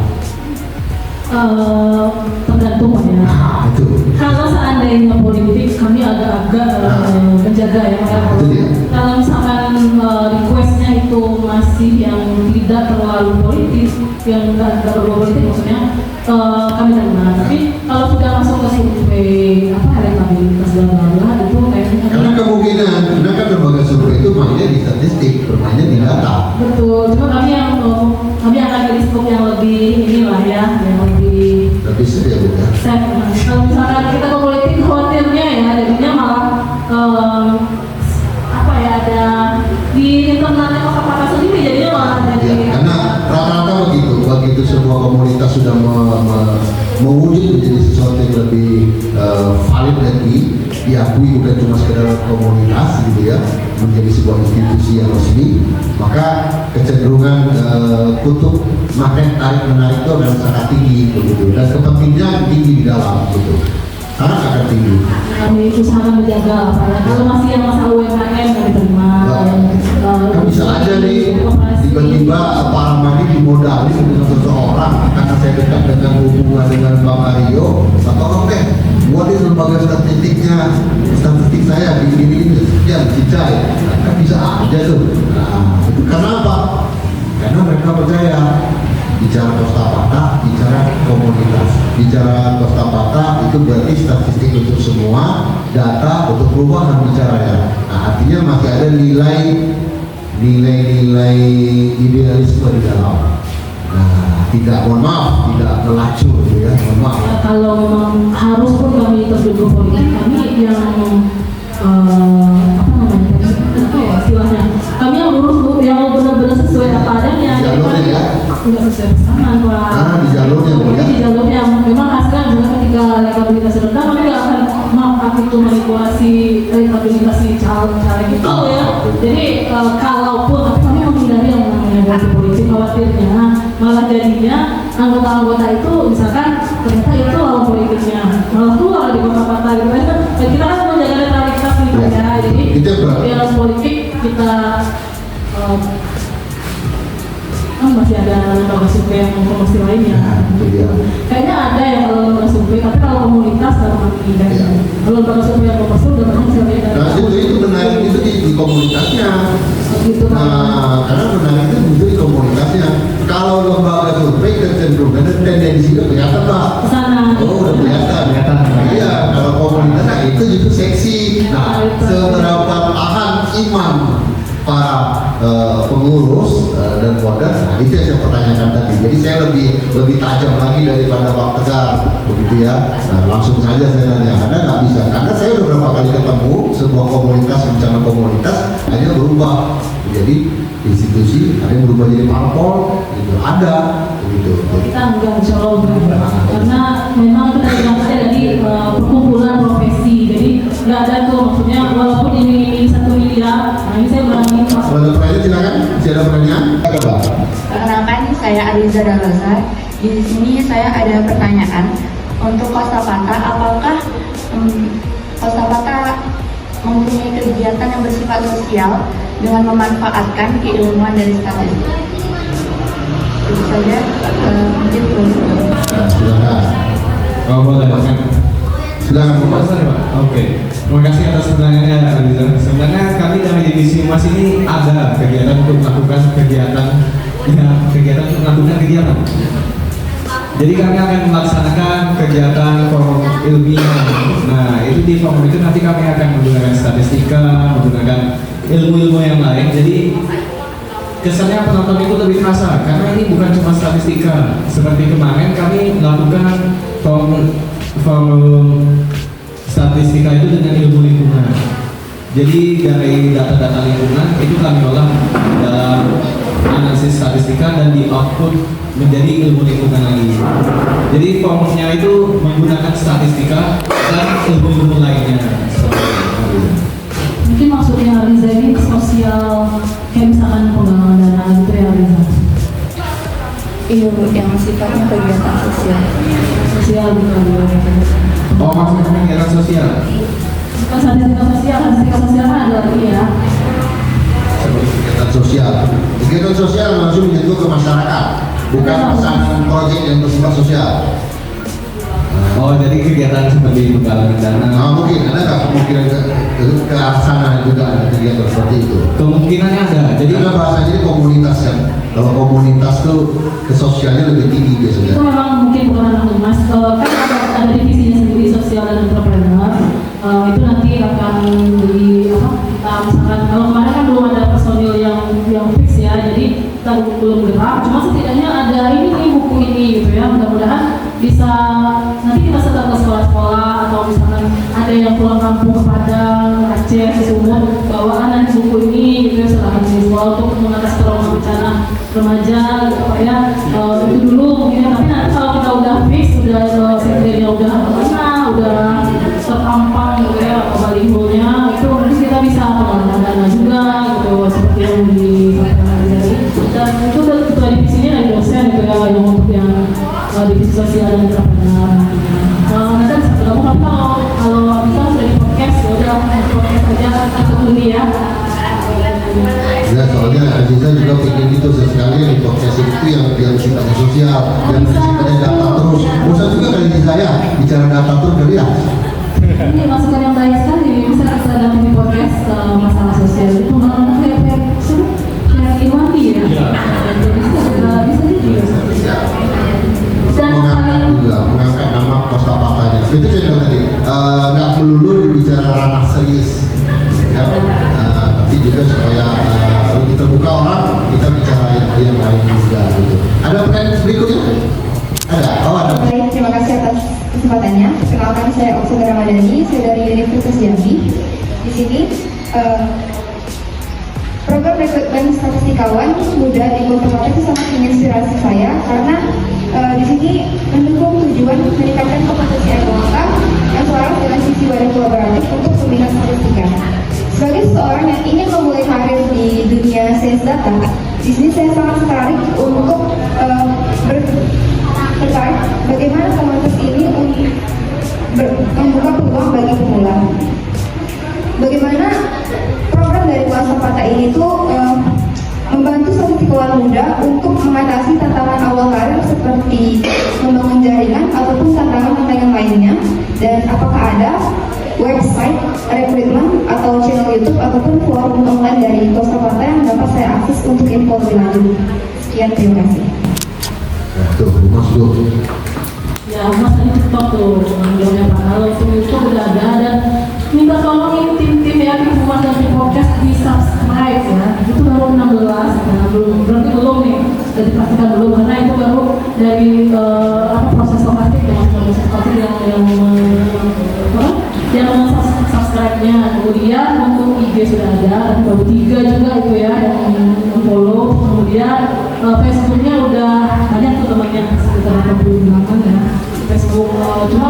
Tergantung Pak ya.
Nah, itu.
Kalau seandainya politik, kami agak-agak menjaga ya.
Itu dia.
Kalau misalkan requestnya itu masih yang tidak terlalu politis, yang nggak terlalu politik maksudnya, kami terima. Tapi kalau sudah masuk ke survei elektabilitas dan lain-lain itu kayaknya
Karena kemungkinan, karena kan lembaga survei itu mainnya di statistik, bermainnya di data.
betul. Cuma kami akan dari skop yang lebih inilah ya, yang lebih
Tapi serius ya.
kalau misalkan kita ke politik khawatirnya ya jadinya malah apa ya, ada di internalnya Kota Patah sendiri jadinya malah
Ya,
jadi
karena rata-rata begitu semua komunitas sudah mewujud menjadi sesuatu yang lebih valid lagi, diakui bukan cuma sekedar komunitas gitu ya, menjadi sebuah institusi yang resmi, maka kecenderungan kutub magnet tarik menarik itu akan sangat tinggi begitu, dan kepentingan tinggi di dalam gitu, sangat akan tinggi.
kami usahakan menjaga Pak ya. Kalau masih yang masalah UMKM kami terima.
Kan bisa aja nih tiba-tiba Pak Ramadi dimodali dengan seseorang karena saya dekat dengan hubungan dengan Bang Mario, atau oke buat di lembaga statistik saya di ini sekian Cicai, kan bisa aja tuh. Nah, itu karena apa? Karena mereka percaya bicara Costa Patah, bicara komunitas, bicara Costa Patah itu berarti statistik untuk semua, data untuk perubahan bicaranya. Nah, artinya masih ada nilai idealisme di dalam. Nah, tidak, mohon maaf, tidak melacur gitu ya, mohon maaf.
Ya, kalau memang harus pun kami terjun ke politik, kami yang apa namanya, apa ya istilahnya, kami yang lurus Bu, yang benar-benar sesuai apa adanya.
Di jalurnya ya?
Nggak sesuai pesanan Pak.
Nah, di jalurnya Bu ya.
Di jalurnya memang hasilnya juga ketika elektabilitas rendah, kami nggak akan maaf itu manipulasi elektabilitas si caleg itu ya. Jadi kalaupun tapi kami menghindari yang namanya politik, khawatirnya malah jadinya anggota-anggota itu misalkan ternyata itu lawan politiknya malah keluar di Kota Patah gitu kan. Dan kita kan menjaga netralitas gitu ya. Jadi
Itu berarti.
di dalam politik kita kan masih ada lembaga survei yang promosi lainnya.
Nah, itu dia.
Kayaknya ada yang kalau lembaga survei, tapi kalau komunitas dalam hati tidak.
Iya.
Kalau lembaga survei yang promosi udah pernah bisa beda.
Nah, itu menarik itu di komunitasnya.
Gitu kan.
Nah, karena menarik itu justru di komunitasnya. Kalau lembaga survei kecenderungan dan tendensi itu kelihatan Pak.
Kesana.
Oh, udah kelihatan. Iya, kalau komunitas nah, itu justru seksi. Nah, seberapa tahan iman para pengurus dan wadah, nah itu yang saya pertanyakan tadi. Jadi saya lebih tajam lagi daripada Pak Tegar, begitu ya. Nah, langsung saja saya tanya, karena nggak bisa, karena saya udah berapa kali ketemu sebuah komunitas, rencana komunitas hanya berubah jadi institusi, ada yang berubah jadi parpol, gitu ada, begitu.
Kita enggak insya Allah berubah. Karena memang kita bilang dari perkumpulan profesi, jadi nggak ada tuh maksudnya walaupun ini 1 miliar, nah ini saya berani Pak.
Kalau pertanyaan silakan, siapa pertanyaan? Coba.
Perkenalkan, saya Aliza Dalosa. Di sini saya ada pertanyaan untuk Costa Patah. Apakah Costa Patah mempunyai kegiatan yang bersifat sosial dengan memanfaatkan keilmuan dari statistik? Itu saja, mungkin
Nah, silakan.
Oh, boleh.
Silakan Pak.
Oke, terima kasih atas pertanyaannya Aliza. Sebenarnya kami dari divisi Humas ini ada kegiatan untuk melakukan kegiatan. Jadi kami akan melaksanakan kegiatan forum ilmiah. Nah, itu di forum itu nanti kami akan menggunakan statistika, menggunakan ilmu-ilmu yang lain. Jadi kesannya penonton itu lebih terasa karena ini bukan cuma statistika. Seperti kemarin kami melakukan forum statistika itu dengan ilmu lingkungan. Jadi dari data-data lingkungan itu kami olah dalam analisis statistika dan di output menjadi ilmu lingkungan lagi. Jadi forumnya itu menggunakan statistika dan ilmu-ilmu lainnya.
Mungkin maksudnya Riza ini sosial, kayak misalkan penggalangan dana gitu ya Riza.
ilmu yang sifatnya kegiatan sosial.
Sosial gitu.
Oh, maksudnya kegiatan sosial.
Kan sertifikat sosial kan ada lagi ya.
Seperti kegiatan sosial langsung menyentuh ke masyarakat, bukan pesanan proyek yang bersifat sosial.
Oh, jadi kegiatan seperti penggalangan dana.
Mungkin ada nggak kemungkinan ke arah sana juga ada kegiatan seperti itu?
Kemungkinannya ada.
Jadi
Jadi
bahasanya ini komunitas kan. Kalau komunitas tuh ke sosialnya lebih tinggi biasanya.
Itu memang mungkin bukan anak humas. Kan ada divisinya sendiri sosial dan entrepreneur. Itu nanti akan di apa? Kita misalkan kalau kemarin kan belum ada personil yang fix ya, jadi kita belum gerak. Cuma setidaknya ada ini nih buku ini gitu ya. Mudah-mudahan bisa nanti kita setel ke sekolah-sekolah atau misalkan ada yang pulang kampung ke Padang, Aceh, ke Sumut, bawaan nanti buku ini gitu ya silahkan siswa untuk mengatasi trauma bencana remaja gitu Pak ya. Itu dulu mungkin ya, tapi nanti kalau kita udah fix, udah sekretarinya udah kemana, udah terpampang gitu ya atau balihonya, itu nanti kita bisa pengelolaan dana juga gitu seperti yang disampaikan dari dan itu ketua divisinya dari dosen gitu ya yang untuk yang divisi sosial dan entrepreneur. Nanti bisa bergabung, tapi kalau bisa sudah di podcast ya udah podcast aja satu ini ya.
Ya, soalnya Aziza juga pikir gitu sesekali di podcast itu yang sifatnya sosial, yang sifatnya data terus. Bosan juga kali di saya bicara data terus kali ya.
Ini masukan yang baik sekali, bisa kita dapat di podcast masalah sosial itu pengalaman kayak Irwandi ya. Bisa juga. Dan
mengangkat nama kosakatanya. Itu saya bilang tadi, nggak melulu dibicara ranah serius, ya. Tapi juga supaya lebih terbuka orang, kita bicara yang lain juga gitu. Ada pertanyaan berikutnya? Ada? Oh ada.
Baik, terima kasih atas kesempatannya. Perkenalkan saya Oksana Ramadhani, saya dari Universitas Jambi. Di sini program rekrutmen statistikawan muda di Kota Palu itu sangat menginspirasi saya karena di sini mendukung tujuan meningkatkan kompetensi ekonomi yang selaras dengan visi badan kolaboratif untuk pembinaan statistika. Sebagai seseorang yang ingin memulai karir di dunia sains data, di sini saya sangat tertarik untuk tertarik bagaimana komunitas ini membuka peluang bagi pemula. Bagaimana program dari Wasapata ini tuh membantu statistikawan muda untuk mengatasi tantangan awal karir seperti membangun jaringan ataupun tantangan-tantangan lainnya, dan apakah ada website rekrutmen atau channel YouTube ataupun forum online dari Wasapata yang dapat saya akses untuk info lebih lanjut. Sekian, terima kasih.
Tuh, Mas tuh.
Ya, Mas tadi cepat tuh menjawabnya Pak. Kalau itu udah ada dan minta tolongin tim-tim ya di rumah dan di podcast di subscribe ya. Itu baru 16, nah berarti belum nih. Sudah dipastikan belum karena itu baru dari proses otomatis yang subscribe-nya. Kemudian untuk IG sudah ada, dan baru 3 juga itu ya yang follow. Kemudian Facebooknya udah banyak tuh temannya sekitar 88 ya. Facebook cuma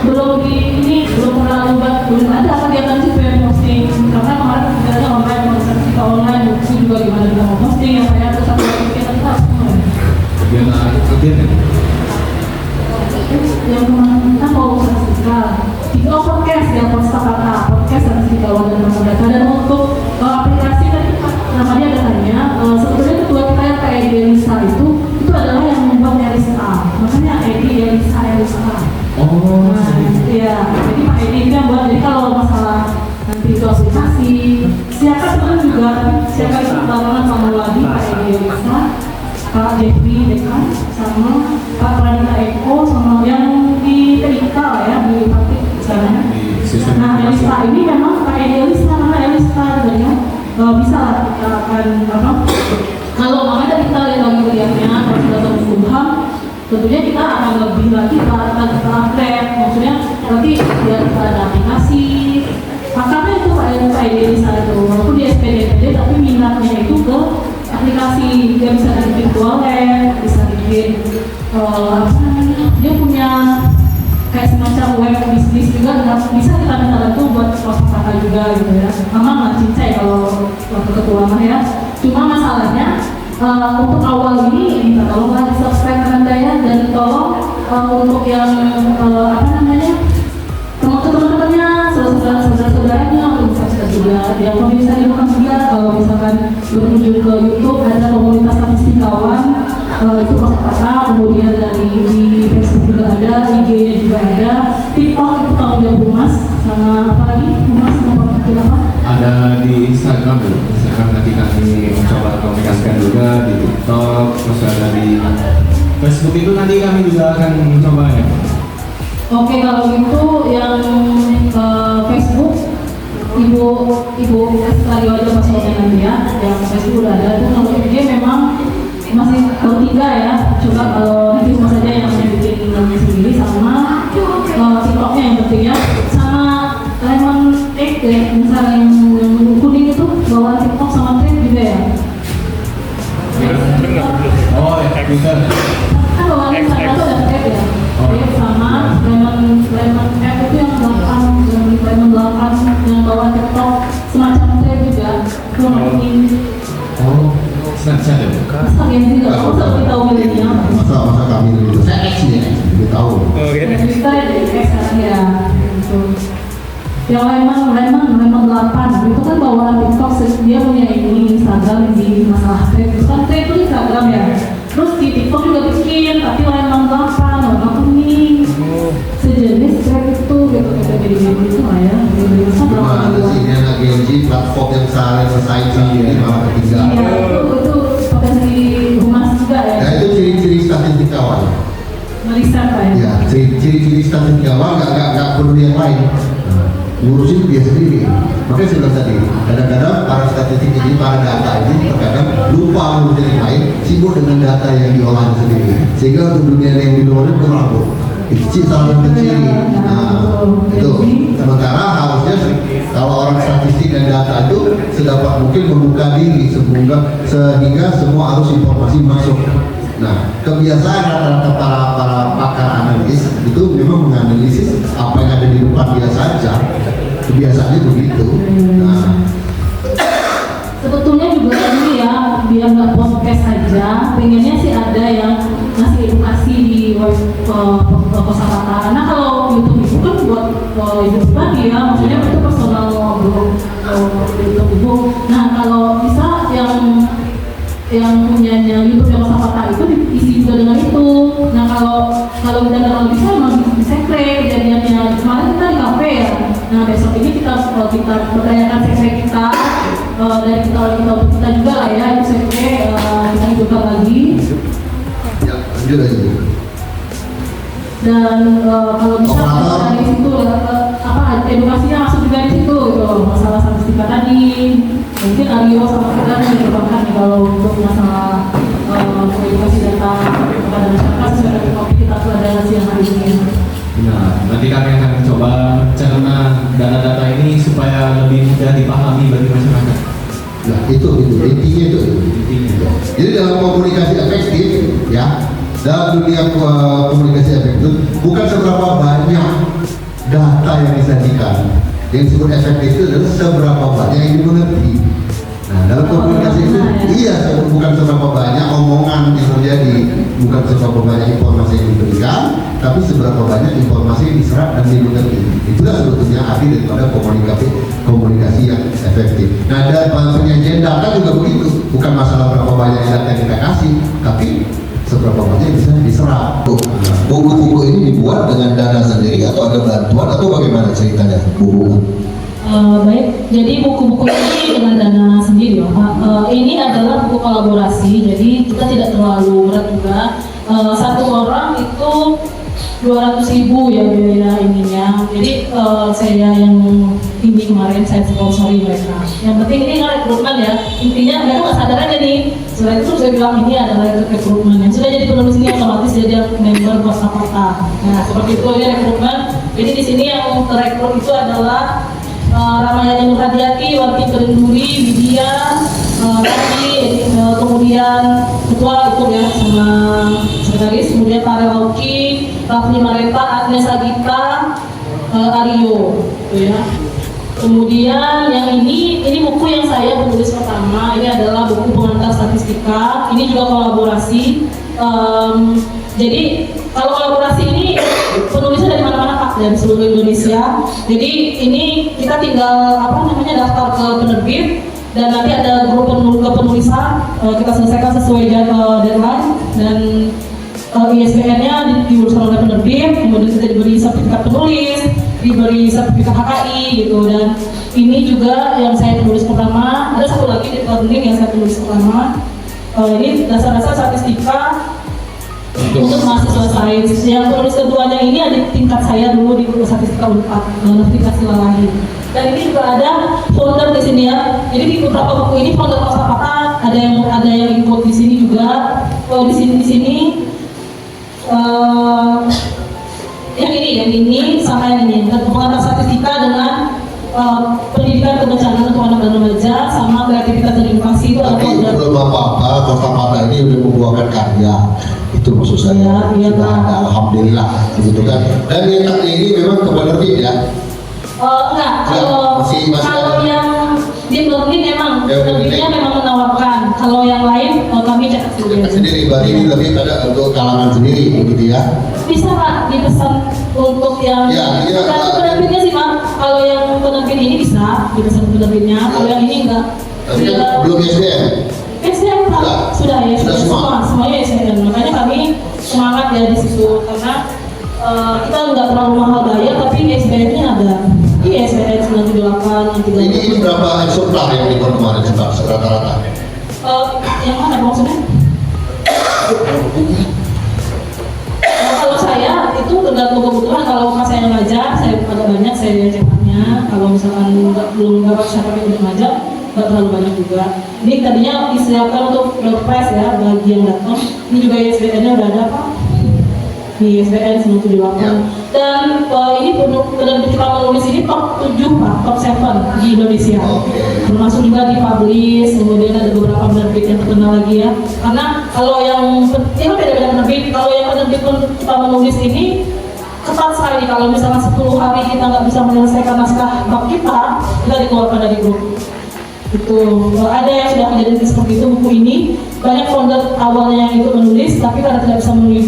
belum di ini belum pernah belum ada kegiatan sih yang posting karena kemarin kegiatannya online, proses kita online itu juga gimana kita mau posting yang saya terus satu kegiatan kita
kegiatan
yang kemarin kita mau statistika di podcast ya podcast statistika dan data. Dan untuk aplikasi tadi namanya datanya sebetulnya ketua kita yang kayak Elisa itu adalah yang membuat Elisa, makanya Elisa.
Oh,
iya. Jadi Pak Edi itu yang buat. Jadi kalau masalah nanti itu aplikasi, siapa sebenarnya juga, siapa itu barengan sama lagi Pak Edi Elisa, Pak Jeffrey Dekan, sama Pak Pradita Eko, sama yang di Telika ya di Patik sana. Nah Elisa ini memang Pak Edi Elisa, karena Elisa sebenarnya bisa lah kita akan kalau makanya kita lihat lagi kuliahnya kalau sudah terhubung tentunya kita akan lebih lagi kita upgrade, maksudnya nanti biar kita ada aplikasi makanya itu Pak Elisa itu walaupun di SPDPD tapi minatnya itu ke aplikasi. Dia bisa bikin wallet, bisa bikin dia punya kayak semacam web bisnis juga, bisa kita minta bantu buat Wasapata juga gitu ya. Mama nggak cincai kalau waktu ketua mah ya. Cuma masalahnya untuk awal ini minta tolonglah di subscribe Anda ya, dan tolong untuk yang yang pemirsa di rumah juga kalau misalkan berkunjung ke YouTube ada komunitas statistikawan itu kosakata, kemudian dari di Facebook juga ada, IG-nya juga ada, TikTok itu kalau dia Humas sama apa lagi Humas sama apa?
Ada di Instagram ya. Instagram nanti kami mencoba komunikasikan juga di TikTok, terus ada di Facebook itu nanti kami juga akan mencoba ya.
Oke, kalau gitu yang Facebook Ibu kasih tahu aja passwordnya nanti ya. Yang Facebook udah ada. Itu kalau IG memang masih baru 3 ya. Coba kalau nanti cuma saja yang bikin namanya sendiri sama TikToknya yang penting ya. Sama lemon egg ya, misalnya yang kuning itu bawa TikTok sama trend juga ya.
Oh ya, Twitter.
Kan bawaan satu ada trend ya. Trend sama lemon egg itu yang 8 yang bawa TikTok semacam trend juga. Itu kuning.
Oh, Snapchat ya?
Masa yang sih nggak tahu tapi tahu milenial.
Masa kami itu saya X nih, dia tahu.
Kita ada sekarang ya. Gitu. Yang lemon 8 itu kan bawaan TikTok, dia punya ini Instagram di masalah trend itu kan trend itu Instagram ya. Terus di TikTok juga bikin, tapi lemon 8 warna kuning sejenis trend itu gitu kita jadi itu lah ya.
Gimana sih ini anak Gen Z platform yang saling bersaing sendiri malah ketinggalan.
Iya itu potensi Humas juga ya.
Nah itu ciri-ciri statistikawan.
Meriset Pak ya.
Ya, ciri-ciri statistikawan nggak perlu yang lain. Ngurusin dia sendiri. Makanya saya bilang tadi, kadang-kadang para statistik ini, para data ini terkadang lupa ngurusin yang lain, sibuk dengan data yang diolah sendiri. Sehingga untuk dunia yang di luar itu kurang. Kecil salah satu ciri. Nah, itu. Sementara harusnya kalau orang statistik dan data itu sedapat mungkin membuka diri sehingga semua arus informasi masuk. Nah, kebiasaan rata-rata para pakar analis itu memang menganalisis apa yang ada di depan dia saja. Kebiasaannya begitu. Nah,
sebetulnya juga ini ya biar nggak podcast saja, pengennya sih ada yang ngasih edukasi di kosakata. Karena kalau YouTube itu kan buat ibu pribadi ya, maksudnya itu personal untuk ibu. Nah kalau bisa yang punyanya YouTube yang kosakata itu diisi juga dengan itu. Nah kalau kita nggak bisa emang bisa sekre kejadiannya. Kemarin kita di kafe ya. Nah besok ini kita bertanyakan sekre kita dari kita untuk kita juga lah ya itu sekre kita hidupkan lagi.
ya lanjut aja.
Dan kalau bisa dari situ edukasinya masuk juga di situ gitu masalah statistika tadi. Mungkin Aryo sama kita dikembangkan kalau untuk masalah edukasi data kepada masyarakat sesuai dengan topik kita pada siang hari ini.
Nah, nanti kami akan coba karena data-data ini supaya lebih mudah dipahami bagi masyarakat.
Nah itu intinya itu. Jadi dalam komunikasi efektif ya, dalam dunia komunikasi efektif bukan seberapa banyak data yang disajikan. Yang disebut efektif itu adalah seberapa banyak yang dimengerti. Nah dalam komunikasi itu bukan seberapa banyak omongan yang terjadi, bukan seberapa banyak informasi yang diberikan, tapi seberapa banyak informasi yang diserap dan dimengerti. Itulah sebetulnya arti daripada komunikasi yang efektif. Nah dan penyajian data juga begitu, bukan masalah berapa banyak data yang kita kasih, tapi seberapa banyak yang bisa diserap.
Buku-buku ini dibuat dengan dana sendiri atau ada bantuan atau bagaimana ceritanya buku?
Baik, jadi buku-buku ini dengan dana sendiri ya. Ini adalah buku kolaborasi, jadi kita tidak terlalu berat juga. Satu orang itu 200.000 ya biaya ininya. Jadi saya yang ini kemarin saya sponsori mereka. Yang penting ini kan rekrutmen ya. Intinya mereka nggak sadar aja nih. Setelah itu saya bilang ini adalah rekrutmen. Yang sudah jadi penulis ini otomatis jadi member kosakata. Nah seperti itu ya rekrutmen. Jadi di sini yang terekrut itu adalah Ramayana Nur Hadiati, Wati Kerenduri, Widya, kemudian ketua itu ya sama sekretaris, kemudian Tare Lauki, Rafli Mareta, Agnes Agita, Aryo, gitu ya. Kemudian yang ini buku yang saya penulis pertama, ini adalah buku pengantar statistika, ini juga kolaborasi. Jadi Kalau kolaborasi ini penulisnya dari mana-mana Pak, dari seluruh Indonesia. Jadi ini kita tinggal daftar ke penerbit dan nanti ada grup kepenulisan, kita selesaikan sesuai deadline dan ISBN-nya diuruskan oleh penerbit, kemudian kita diberi sertifikat penulis, diberi sertifikat HKI gitu. Dan ini juga yang saya tulis pertama, ada satu lagi di link yang saya tulis pertama. Ini dasar-dasar statistika untuk mahasiswa sains. Yang penulis keduanya ini ada di tingkat saya dulu di guru statistika Unpad, notifikasi lagi. Dan ini juga ada folder di sini ya. Jadi di beberapa buku ini folder kosakata ada yang ikut di sini juga. Di sini yang ini sama yang ini. Pengantar statistika dengan pendidikan kebencanaan untuk anak dan remaja sama kreativitas dan inovasi itu ada
Tapi
folder.
belum apa-apa, kosakata ini udah membuahkan karya. Itu maksud saya.
Iya,
Sudah
Pak.
ada, alhamdulillah, begitu kan. Dan yang tadi ini memang ke penerbit ya.
Enggak, kalau
masih
kalau
ada.
yang di learning memang
Ya,
penerbitnya memang menawarkan. Kalau yang lain kami cetak sendiri.
Sendiri, berarti ini lebih pada untuk kalangan sendiri, gitu ya.
Bisa Pak dipesan untuk yang
Ya, iya,
bukan
Pak.
penerbitnya sih Pak. Kalau yang penerbit ini bisa dipesan penerbitnya. Kalau yang ini enggak.
Tapi kan belum SDM.
SDM Pak, sudah ya,
Sudah semua?
semuanya SDM. Makanya kami semangat ya di situ karena kita nggak terlalu mahal bayar, tapi SBM-nya ada. Iya, SBM 978 yang
Ini berapa eksemplar yang dibuat kemarin rata-rata?
yang mana maksudnya? Kalau saya itu tergantung kebutuhan. Kalau pas saya ngajar, saya ada banyak saya cetaknya. Kalau misalkan belum dapat siapa yang udah ngajar, nggak terlalu banyak juga. Ini tadinya disiapkan untuk press ya bagi yang datang. Ini juga ISBN-nya udah ada Pak. Di ISBN 978. Dan ini penerbit kita menulis ini top 7 Pak, top 7 di Indonesia. Termasuk juga dipublish, kemudian ada beberapa penerbit yang terkenal lagi ya. Karena kalau yang beda-beda penerbit, kalau yang penerbit kita menulis ini ketat sekali. Kalau misalnya 10 hari kita nggak bisa menyelesaikan naskah bab kita dikeluarkan dari grup. Itu ada yang sudah kejadian seperti itu. Buku ini banyak founder awalnya yang ikut menulis, tapi karena tidak bisa menulis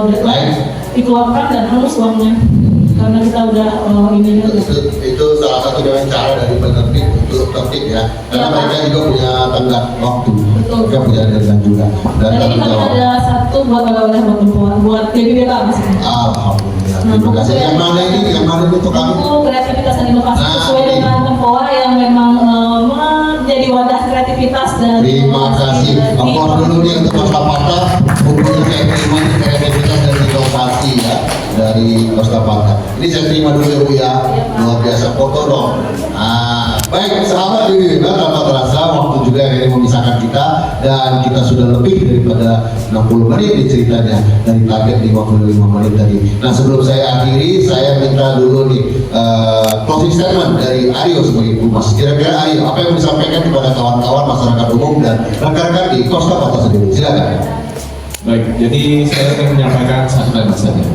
deadline dikeluarkan dan hangus uangnya karena kita udah
Itu salah satu dengan cara dari penerbit untuk tertib ya, karena
Ya,
mereka juga punya tenggat waktu,
Betul.
mereka punya deadline juga dan
dan ini
tanggung
kami
jawab.
ada satu buat oleh-oleh buat perempuan buat BBBK misalnya.
Alhamdulillah,
Nah,
terima kasih.
buku
Yang mana ini? Yang mana itu kami?
Buku kreativitas dan inovasi
Nah,
sesuai
ini.
dengan Tempoa yang memang menjadi wadah kreativitas dan
Terima kasih. Aplaus dulu nih untuk Costa Patah. Bukunya saya terima ini kreativitas dan inovasi ya dari Costa Patah. Ini saya terima dulu ya Bu ya. Luar biasa, foto dong. Nah, baik sahabat BBB, tanpa terasa waktu juga yang ini memisahkan kita dan kita sudah lebih daripada 60 menit di ceritanya dari target 55 menit tadi. Nah sebelum saya akhiri, saya minta dulu nih closing statement dari Aryo sebagai humas. Kira-kira Aryo, apa yang disampaikan kepada kawan-kawan masyarakat umum dan rekan-rekan di Costa Patah sendiri? Silakan.
Baik, jadi saya ingin menyampaikan satu kalimat saja.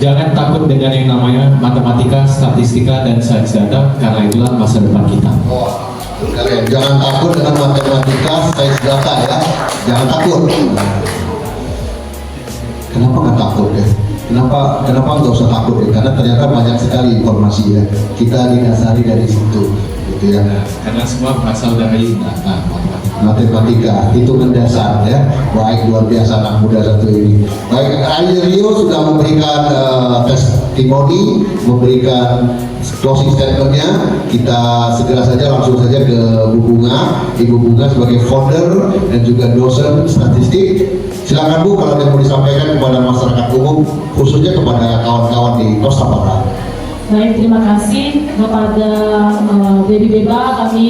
Jangan takut dengan yang namanya matematika, statistika, dan sains data, karena itulah masa depan kita.
Wah, kalian jangan takut dengan matematika, sains data ya. Jangan takut. Kenapa nggak takut ya? Kenapa nggak usah takut ya? Karena ternyata banyak sekali informasi ya. Kita didasari dari situ, gitu ya.
Karena semua berasal dari data
Matematika, hitungan dasar ya. Baik, luar biasa anak muda satu ini. Baik, Aryo sudah memberikan testimoni, memberikan closing statementnya. Kita segera saja langsung saja ke Bu Bunga. Ibu Bunga sebagai founder dan juga dosen statistik. Silakan Bu, kalau ada yang mau disampaikan kepada masyarakat umum, khususnya kepada kawan-kawan di Costa Patah.
Baik, terima kasih kepada BBBK. Kami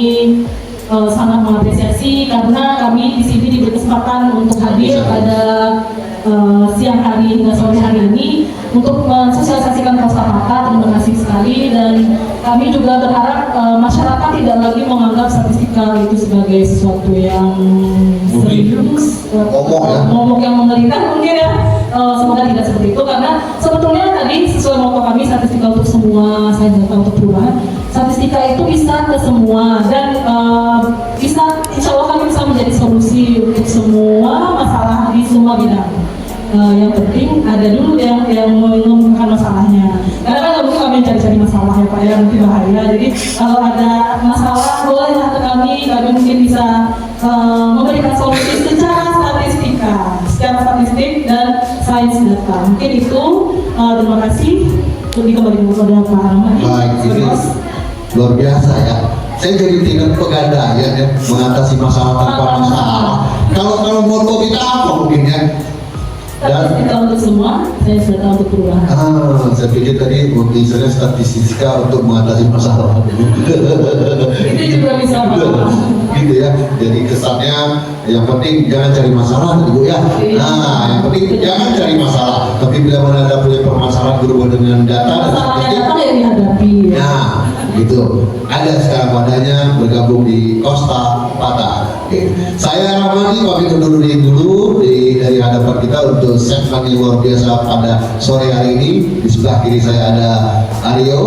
sangat mengapresiasi karena kami di sini diberi kesempatan untuk hadir pada siang hari hingga sore hari ini untuk mensosialisasikan Costa Patah. Terima kasih sekali dan kami juga berharap masyarakat tidak lagi menganggap statistika itu sebagai sesuatu yang serius, momok yang mengerikan mungkin ya. Semoga tidak seperti itu karena sebetulnya tadi sesuai moto kami statistika untuk semua, sains data untuk perubahan. Statistika itu bisa ke semua dan bisa, insya Allah kami bisa menjadi solusi untuk semua masalah di semua bidang. yang penting ada dulu yang mengumumkan masalahnya. Karena kan nggak mungkin kami cari-cari masalah ya Pak, yang nanti bahaya. Jadi kalau ada masalah boleh ke kami mungkin bisa memberikan solusi secara statistik dan sains data. Mungkin itu. Terima kasih. Kembali kepada Pak Rahmadi.
Baik, ini luar biasa ya. Saya jadi tingkat pegadaian ya, mengatasi masalah tanpa masalah. Kalau moto kita apa mungkin ya?
Statistika untuk semua, saya sudah untuk perubahan.
Saya pikir tadi mungkin saya statistika untuk mengatasi masalah.
Itu juga bisa Pak.
Gitu ya. Jadi kesannya yang penting jangan cari masalah, Ibu ya. Nah, yang penting jangan cari masalah. Tapi bila mana ada punya permasalahan berhubungan dengan data dan
Masalahnya
statistik,
datang yang dihadapi.
nah, gitu. Ada sekarang wadahnya bergabung di Costa Pata. Oke. Saya Rahmadi pamit undur diri dulu dari hadapan kita untuk segmen yang luar biasa pada sore hari ini. Di sebelah kiri saya ada Aryo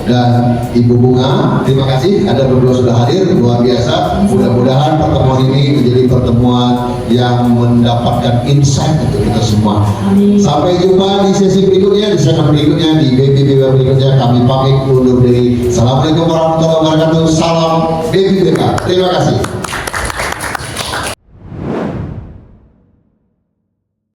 dan Ibu Bunga. Terima kasih Anda berdua sudah hadir, luar biasa. Mudah-mudahan pertemuan ini menjadi pertemuan yang mendapatkan insight untuk kita semua.
Amin.
Sampai jumpa di sesi berikutnya, di segmen berikutnya, di BBB berikutnya. Kami pamit undur diri. Assalamualaikum warahmatullahi wabarakatuh. Salam BBBK. Terima kasih.